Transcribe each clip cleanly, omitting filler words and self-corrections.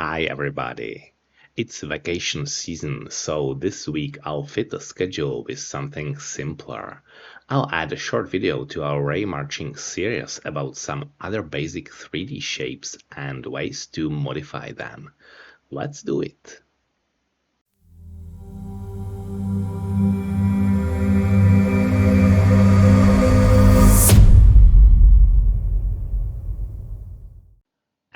Hi everybody! It's vacation season, so this week I'll fit the schedule with something simpler. I'll add a short video to our Raymarching series about some other basic 3D shapes and ways to modify them. Let's do it!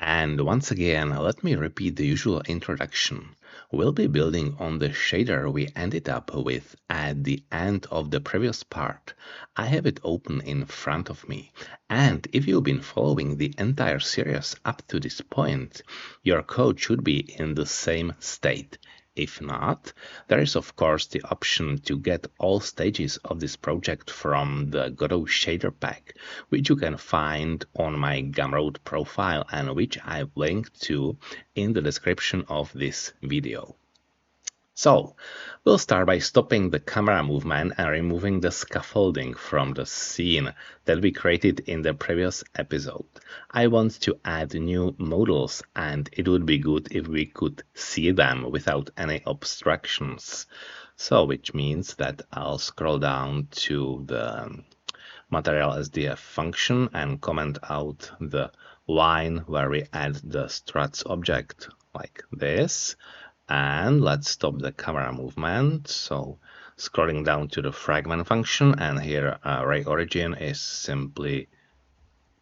And once again, let me repeat the usual introduction. We'll be building on the shader we ended up with at the end of the previous part. I have it open in front of me. And if you've been following the entire series up to this point, your code should be in the same state. If not, there is of course the option to get all stages of this project from the Godot shader pack, which you can find on my Gumroad profile and which I've linked to in the description of this video. So, we'll start by stopping the camera movement and removing the scaffolding from the scene that we created in the previous episode. I want to add new models and it would be good if we could see them without any obstructions. So, which means that I'll scroll down to the material SDF function and comment out the line where we add the struts object like this. And let's stop the camera movement. So scrolling down to the fragment function, and here ray origin is simply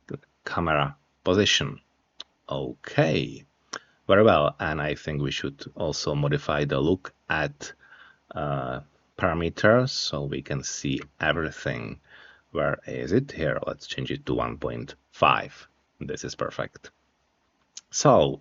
the camera position. Okay, very well. And I think we should also modify the look at parameters so we can see everything. Where is it? Here, let's change it to 1.5. This is perfect. So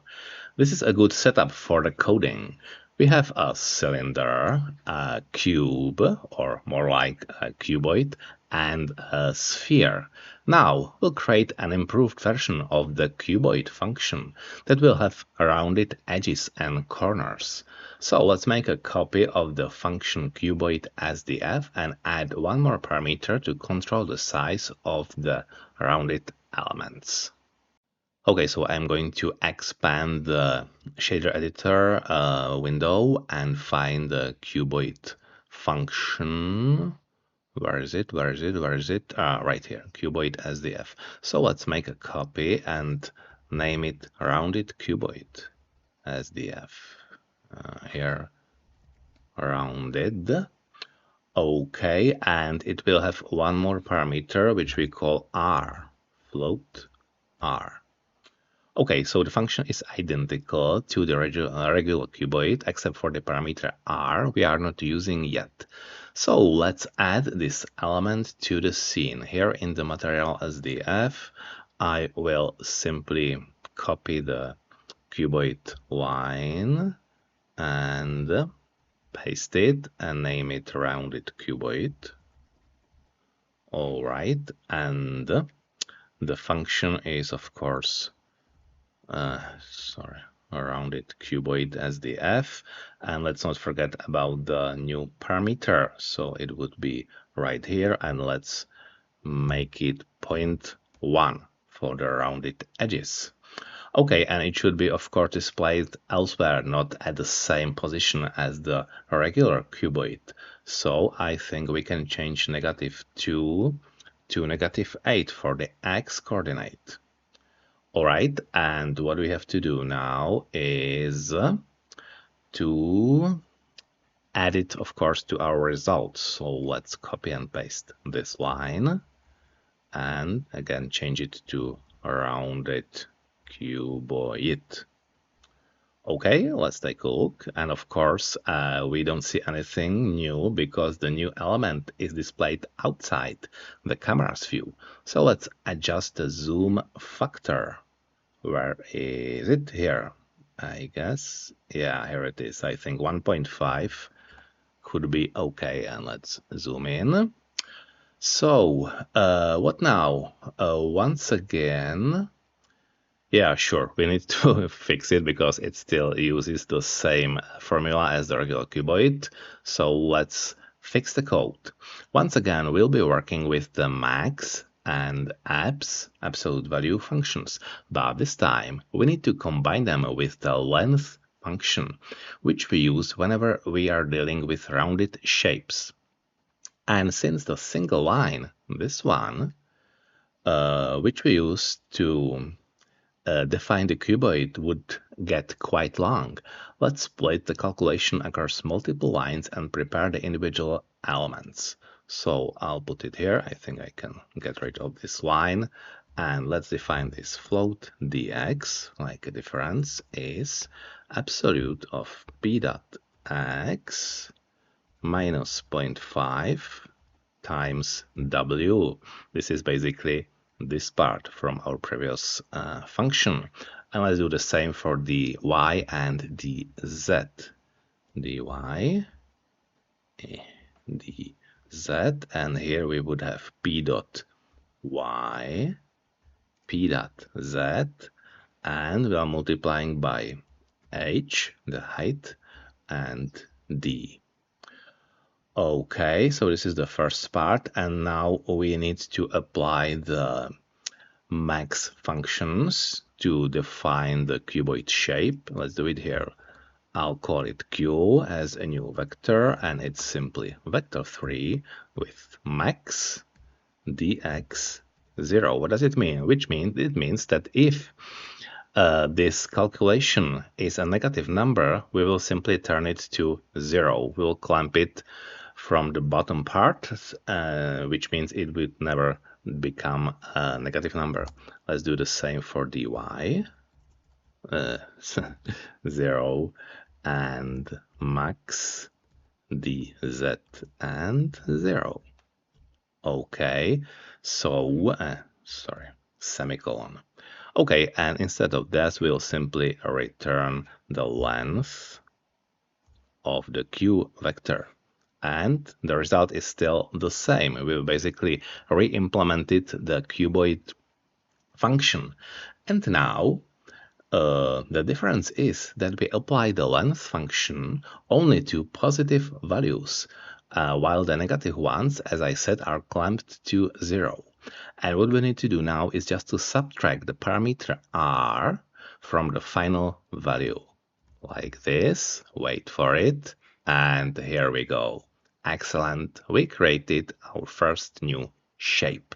this is a good setup for the coding. We have a cylinder, a cube, or more like a cuboid, and a sphere. Now we'll create an improved version of the cuboid function that will have rounded edges and corners. So let's make a copy of the function cuboid SDF and add one more parameter to control the size of the rounded elements. Okay, so I'm going to expand the shader editor window and find the cuboid function. Where is it? Where is it? Where is it? Right here, cuboid SDF. So let's make a copy and name it rounded cuboid SDF. Here, rounded. Okay, and it will have one more parameter which we call R, float R. Okay, so the function is identical to the regular cuboid, except for the parameter r we are not using yet. So let's add this element to the scene. Here in the material SDF, I will simply copy the cuboid line and paste it and name it rounded cuboid. All right, and the function is, of course, rounded cuboid SDF, and let's not forget about the new parameter, so it would be right here, and let's make it 0.1 for the rounded edges. Okay, and it should be of course displayed elsewhere, not at the same position as the regular cuboid. So I think we can change -2 to -8 for the x coordinate. All right, and what we have to do now is to add it, of course, to our results. So let's copy and paste this line and again change it to rounded cuboid. Okay, let's take a look. And of course, we don't see anything new because the new element is displayed outside the camera's view. So let's adjust the zoom factor. Where is it? Here, I guess. Yeah, here it is. I think 1.5 could be okay. And let's zoom in. So, what now? Once again, yeah, sure, we need to fix it because it still uses the same formula as the regular cuboid. So let's fix the code. Once again, we'll be working with the max and absolute value functions, but this time we need to combine them with the length function, which we use whenever we are dealing with rounded shapes. And since the single line, this one, which we use to define the cuboid, would get quite long, let's split the calculation across multiple lines and prepare the individual elements. So I'll put it here. I think I can get rid of this line. And let's define this float dx, like a difference, is absolute of p dot x minus 0.5 times w. This is basically this part from our previous function. And let's do the same for the y and the z. dy, dz, and here we would have p dot y, p dot z, and we are multiplying by h, the height, and d. Okay, so this is the first part, and now we need to apply the max functions to define the cuboid shape. Let's do it here. I'll call it q as a new vector, and it's simply vector 3 with max dx 0. What does it mean? It means that if this calculation is a negative number, we will simply turn it to 0. We'll clamp it from the bottom part, which means it would never become a negative number. Let's do the same for dy. 0 and max dz and 0. Okay, so sorry, semicolon. Okay, and instead of that, we'll simply return the length of the q vector. And the result is still the same. We basically re-implemented the cuboid function. And now the difference is that we apply the length function only to positive values, while the negative ones, as I said, are clamped to 0. And what we need to do now is just to subtract the parameter r from the final value. Like this. Wait for it. And here we go. Excellent. We created our first new shape.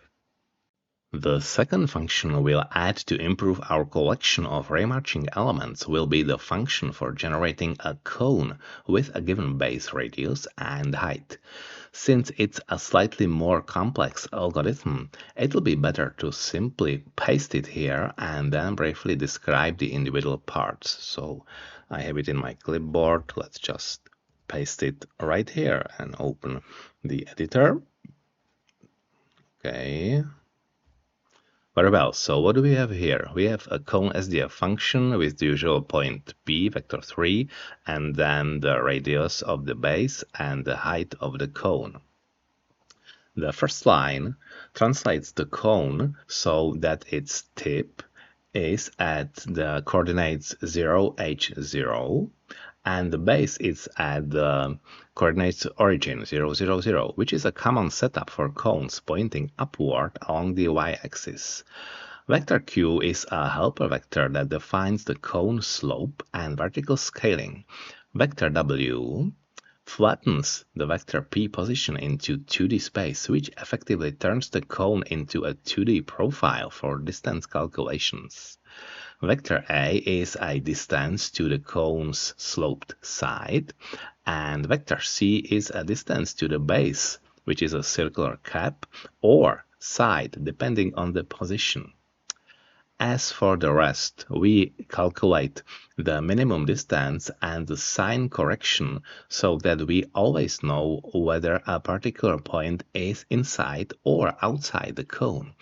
The second function we'll add to improve our collection of Raymarching elements will be the function for generating a cone with a given base radius and height. Since it's a slightly more complex algorithm, it will be better to simply paste it here and then briefly describe the individual parts. So I have it in my clipboard. Let's just paste it right here and open the editor. Okay. Very well, so what do we have here? We have a cone SDF function with the usual point p, vector 3, and then the radius of the base and the height of the cone. The first line translates the cone so that its tip is at the coordinates 0, h, 0, and the base is at the coordinates origin 0, 0, 0, which is a common setup for cones pointing upward along the y-axis. Vector q is a helper vector that defines the cone slope and vertical scaling. Vector w flattens the vector p position into 2D space, which effectively turns the cone into a 2D profile for distance calculations. Vector A is a distance to the cone's sloped side, and vector C is a distance to the base, which is a circular cap, or side, depending on the position. As for the rest, we calculate the minimum distance and the sign correction so that we always know whether a particular point is inside or outside the cone.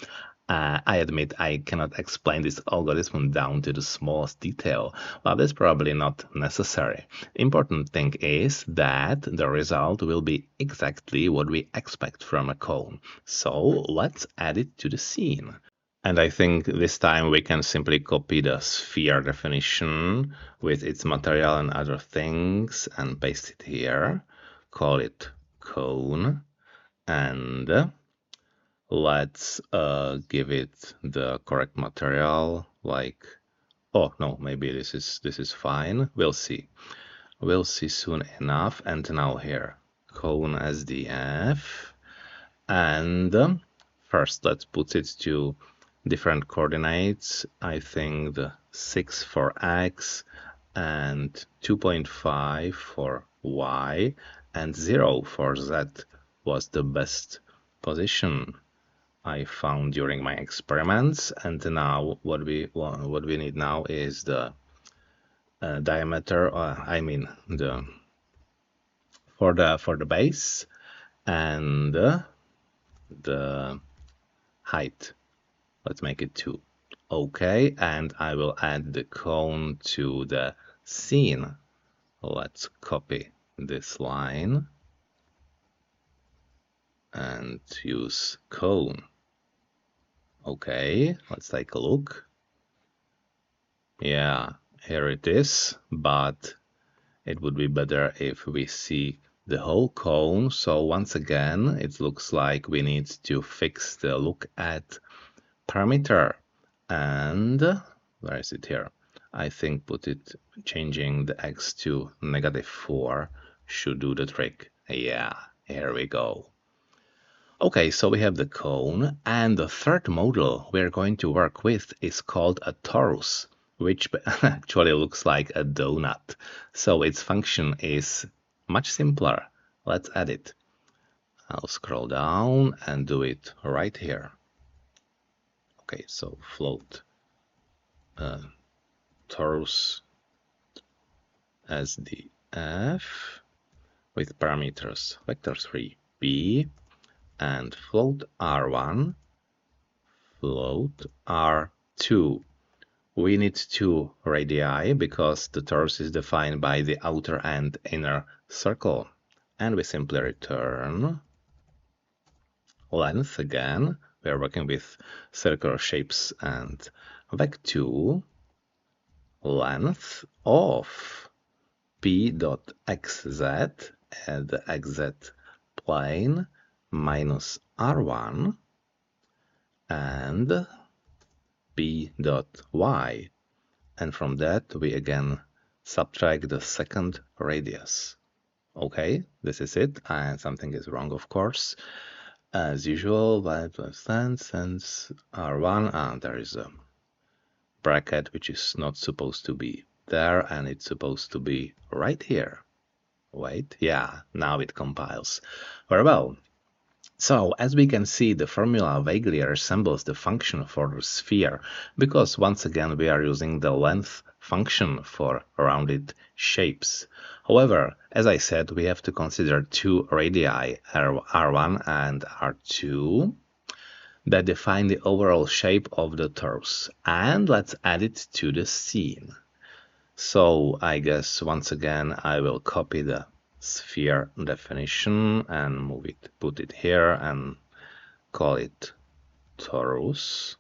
I admit I cannot explain this algorithm down to the smallest detail, but that's probably not necessary. Important thing is that the result will be exactly what we expect from a cone. So let's add it to the scene. And I think this time we can simply copy the sphere definition with its material and other things and paste it here. Call it cone and Let's give it the correct material, like, oh no, maybe this is fine. We'll see. We'll see soon enough. And now here, cone SDF. And first, let's put it to different coordinates. I think the 6 for X and 2.5 for Y and 0 for Z was the best position I found during my experiments. And now what we need now is the diameter. I mean the for the base and the height. Let's make it 2. Okay, and I will add the cone to the scene. Let's copy this line and use cone. Okay, let's take a look. Yeah, here it is, but it would be better if we see the whole cone. So once again, it looks like we need to fix the look at parameter. And where is it here? I think changing the x to -4 should do the trick. Yeah, here we go. Okay, so we have the cone, and the third model we're going to work with is called a torus, which actually looks like a donut. So its function is much simpler. Let's add it. I'll scroll down and do it right here. Okay, so float torus SDF with parameters vector3b and float r1, float r2. We need 2 radii because the torus is defined by the outer and inner circle. And we simply return length again. We are working with circular shapes and vec2 length of p.xz at the xz plane minus r1 and p.y, and from that we again subtract the second radius. Okay, this is it, and something is wrong, of course. As usual, y plus since r1, and there is a bracket which is not supposed to be there, and it's supposed to be right here. Wait, yeah, now it compiles. Very well. So, as we can see, the formula vaguely resembles the function for the sphere, because once again we are using the length function for rounded shapes. However, as I said, we have to consider 2 radii, r1 and r2, that define the overall shape of the torus. And let's add it to the scene. So I guess once again I will copy the sphere definition and put it here and call it torus.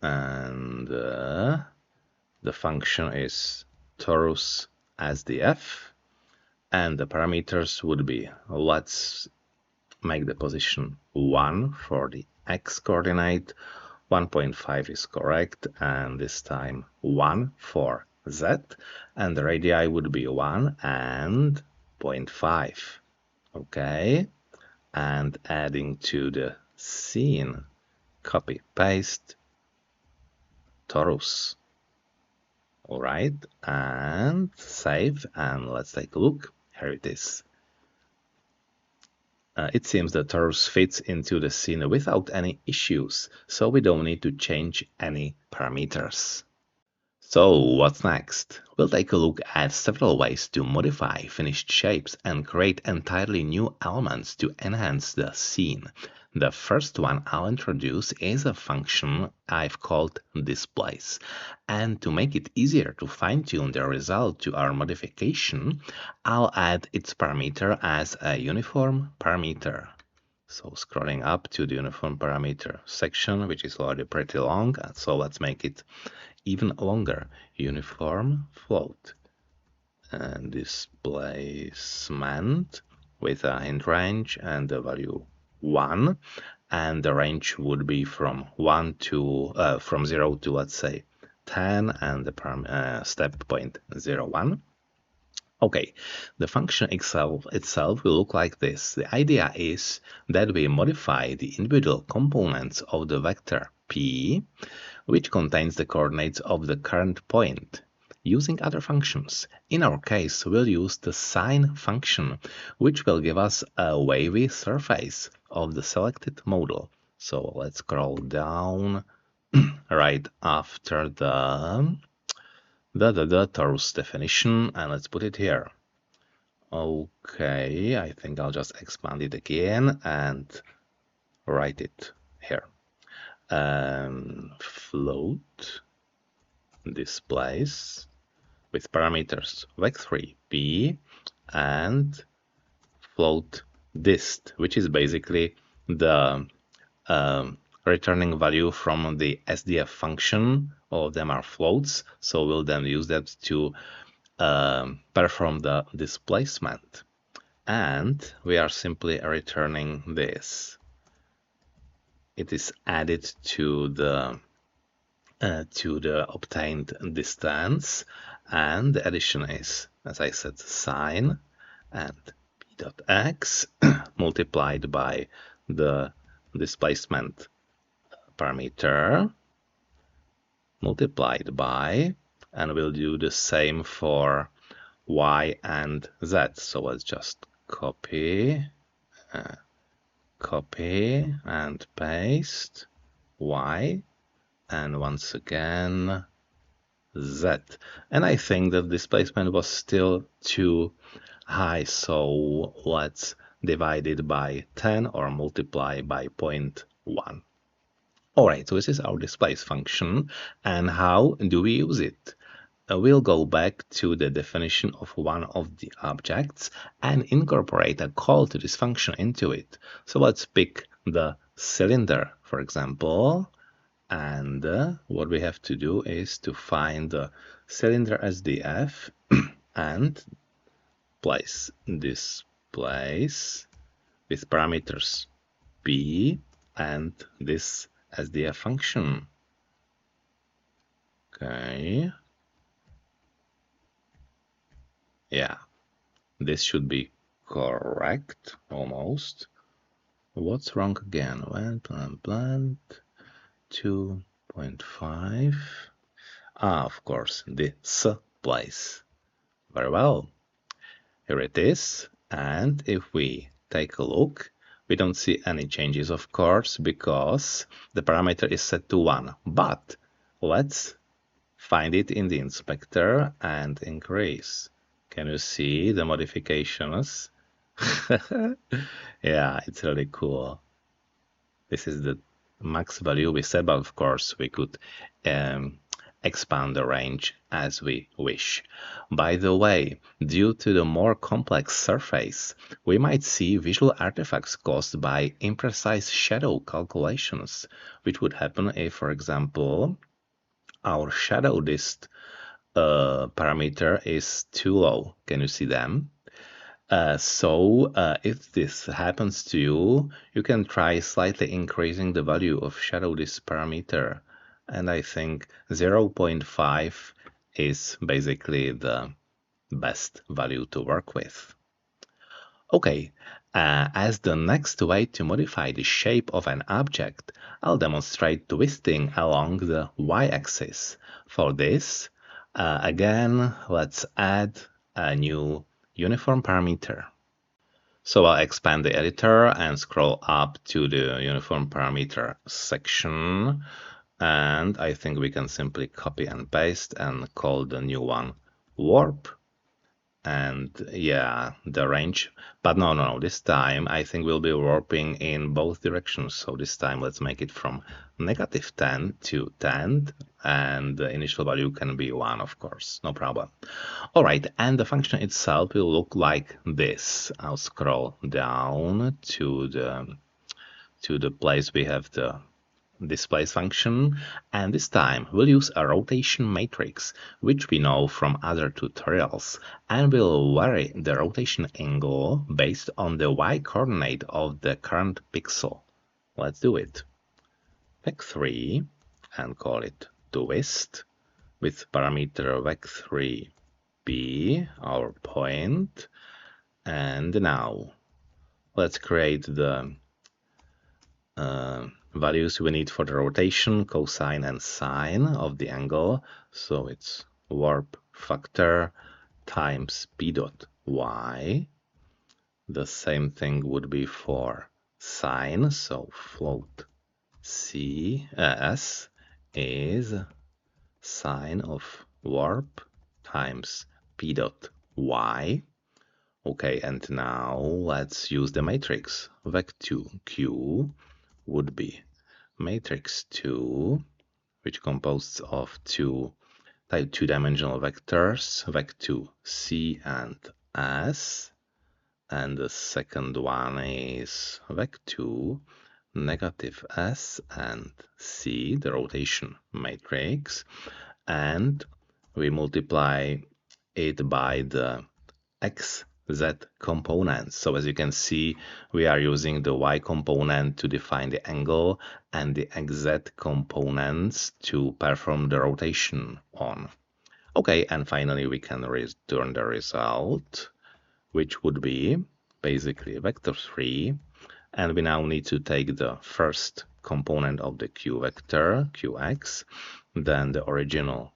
And the function is torus SDF. And the parameters would be, let's make the position 1 for the x coordinate, 1.5 is correct, and this time 1 for z, and the radii would be 1 and 0.5. Okay, and adding to the scene, copy, paste, torus. All right, and save, and let's take a look. Here it is. It seems the torus fits into the scene without any issues, so we don't need to change any parameters. So what's next? We'll take a look at several ways to modify finished shapes and create entirely new elements to enhance the scene. The first one I'll introduce is a function I've called displace. And to make it easier to fine-tune the result to our modification, I'll add its parameter as a uniform parameter. So scrolling up to the uniform parameter section, which is already pretty long, so let's make it even longer. Uniform float and displacement with a hint range and the value 1, and the range would be from 0 to, let's say, 10, and the step point 0, 1. Okay, the function itself will look like this. The idea is that we modify the individual components of the vector p, which contains the coordinates of the current point, using other functions. In our case, we'll use the sine function, which will give us a wavy surface of the selected model. So let's scroll down right after the torus definition, and let's put it here. Okay, I think I'll just expand it again and write it here. Float displace with parameters vec3 p and float dist, which is basically the returning value from the SDF function. All of them are floats, so we'll then use that to perform the displacement. And we are simply returning this. It is added to the obtained distance, and the addition is, as I said, sine and p.x multiplied by the displacement parameter multiplied by, and we'll do the same for y and z. So let's just copy and paste y, and once again z. And I think that displacement was still too high, so let's divide it by 10 or multiply by 0.1. Alright, so this is our displace function, and how do we use it? We'll go back to the definition of one of the objects and incorporate a call to this function into it. So let's pick the cylinder, for example, and what we have to do is to find the cylinder SDF and place displace with parameters p and this SDF function. Okay. Yeah, this should be correct, almost. What's wrong again? When plant 2.5. Of course, this place. Very well. Here it is. And if we take a look, we don't see any changes, of course, because the parameter is set to 1. But let's find it in the inspector and increase. Can you see the modifications? Yeah, it's really cool. This is the max value we set, but of course we could expand the range as we wish. By the way, due to the more complex surface, we might see visual artifacts caused by imprecise shadow calculations, which would happen if, for example, our shadow dist parameter is too low. Can you see them? So if this happens to you, you can try slightly increasing the value of shadow dist parameter, and I think 0.5 is basically the best value to work with. Okay, as the next way to modify the shape of an object, I'll demonstrate twisting along the y-axis. For this, again, let's add a new uniform parameter. So I'll expand the editor and scroll up to the uniform parameter section, and I think we can simply copy and paste and call the new one warp. And yeah, the range, but no, this time I think we'll be warping in both directions. So this time let's make it from -10 to 10, and the initial value can be 1, of course, no problem. All right, and the function itself will look like this. I'll scroll down to the place we have the displace function, and this time we'll use a rotation matrix, which we know from other tutorials, and we'll vary the rotation angle based on the y coordinate of the current pixel. let's do it. Vec3 and call it twist with parameter vec3b, our point. And now let's create the values we need for the rotation, cosine and sine of the angle. So it's warp factor times p dot y. The same thing would be for sine, so float s is sine of warp times p dot y. Okay, and now let's use the matrix. Vec2q would be matrix 2, which composed of two-dimensional vectors, vec2 c and s, and the second one is vec2 negative s and c, the rotation matrix, and we multiply it by the xz components. So as you can see, we are using the y component to define the angle and the xz components to perform the rotation on. Okay, and finally we can return the result, which would be basically vector 3, and we now need to take the first component of the q vector, qx, then the original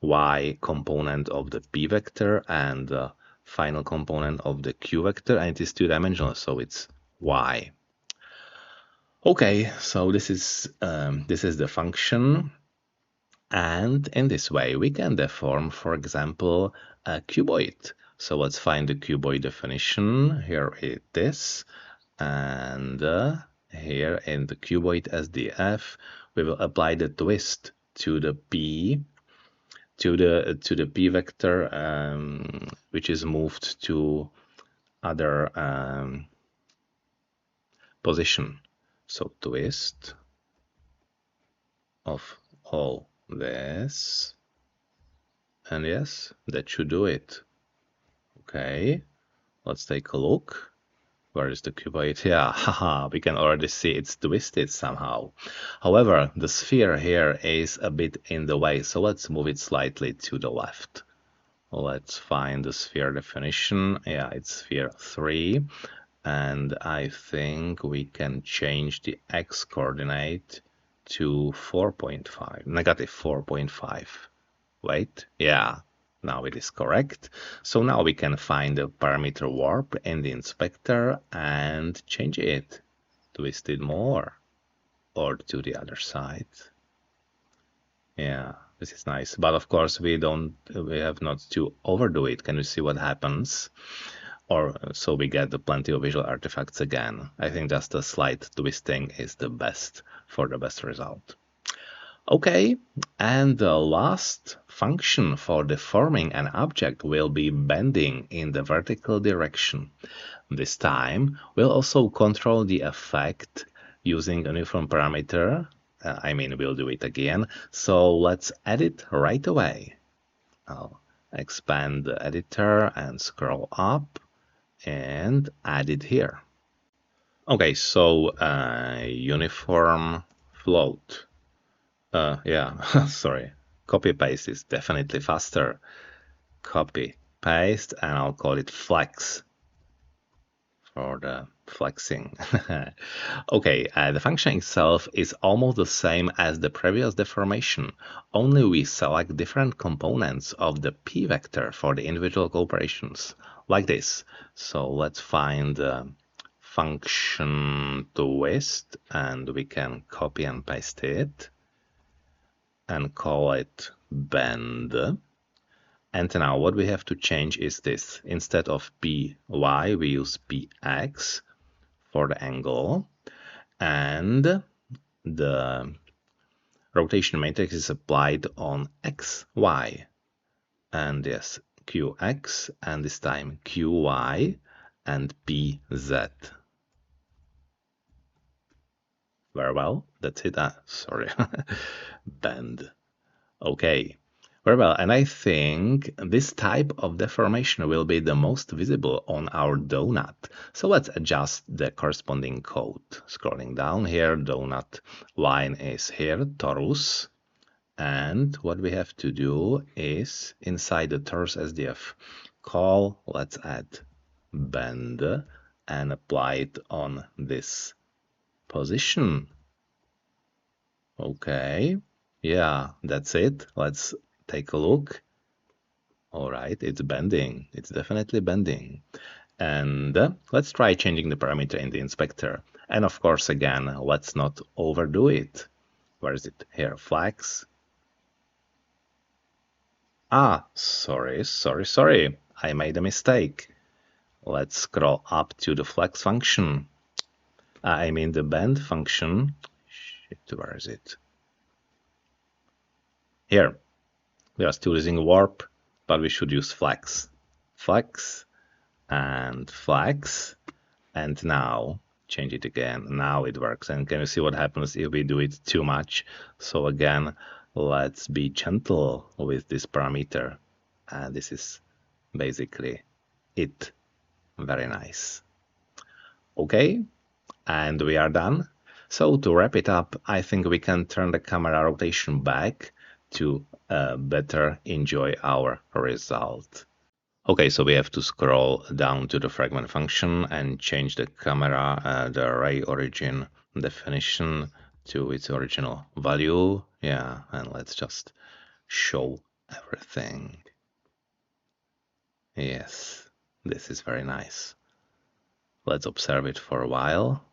y component of the p vector, and the final component of the q vector, and it is two-dimensional, so it's y. Okay, so this is the function, and in this way we can deform, for example, a cuboid. So let's find the cuboid definition. Here it is, and here in the cuboid SDF we will apply the twist to the p p vector, which is moved to other position. So twist of all this, and yes, that should do it. Okay, let's take a look. Where is the cuboid? Yeah, haha, we can already see it's twisted somehow. However, the sphere here is a bit in the way, so let's move it slightly to the left. Let's find the sphere definition. Yeah, it's sphere 3, and I think we can change the x coordinate to 4.5, negative 4.5. Wait, yeah. Now it is correct. So now we can find the parameter warp in the inspector and change it, twist it more, or to the other side. Yeah, this is nice. But of course we have not to overdo it. Can you see what happens? Or so we get plenty of visual artifacts again. I think just a slight twisting is the best for the best result. Okay, and the last function for deforming an object will be bending in the vertical direction. This time, we'll also control the effect using a uniform parameter. We'll do it again. So let's edit right away. I'll expand the editor and scroll up and add it here. Okay, so uniform float. Yeah, sorry. Copy paste is definitely faster. Copy paste, and I'll call it flex for the flexing. Okay, the function itself is almost the same as the previous deformation, only we select different components of the p vector for the individual operations, like this. So let's find the function twist, and we can copy and paste it and call it bend. And now what we have to change is this. Instead of py, we use px for the angle, and the rotation matrix is applied on xy. And yes, qx, and this time qy and pz. Very well, that's it. Sorry, bend. Okay, Very well, and I think this type of deformation will be the most visible on our donut. So let's adjust the corresponding code. Scrolling down here, donut line is here, torus. And what we have to do is inside the torus SDF call, let's add bend and apply it on this position. Okay, yeah, that's it. Let's take a look. All right, it's bending. It's definitely bending. And let's try changing the parameter in the inspector. And of course, again, let's not overdo it. Where is it? Here, flex. Ah, sorry. I made a mistake. Let's scroll up to the flex function. I mean the bend function. Shit, where is it? Here. We are still using warp, but we should use flex. Flex and flex. And now change it again. Now it works. And can you see what happens if we do it too much? So again, let's be gentle with this parameter. And this is basically it. Very nice. Okay, and we are done. So to wrap it up, I think we can turn the camera rotation back to better enjoy our result. Okay, so we have to scroll down to the fragment function and change the camera, the ray origin definition to its original value. Yeah, and let's just show everything. Yes, this is very nice. Let's observe it for a while.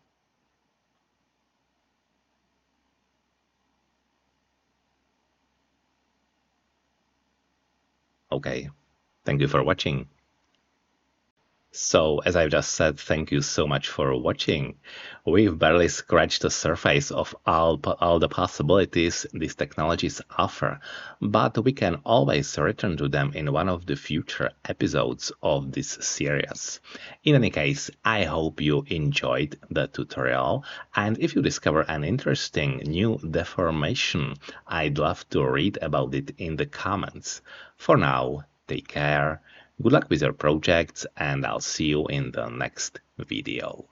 Okay, thank you for watching. So, as I've just said, thank you so much for watching. We've barely scratched the surface of all the possibilities these technologies offer, but we can always return to them in one of the future episodes of this series. In any case, I hope you enjoyed the tutorial, and if you discover an interesting new deformation, I'd love to read about it in the comments. For now, take care. Good luck with your projects, and I'll see you in the next video.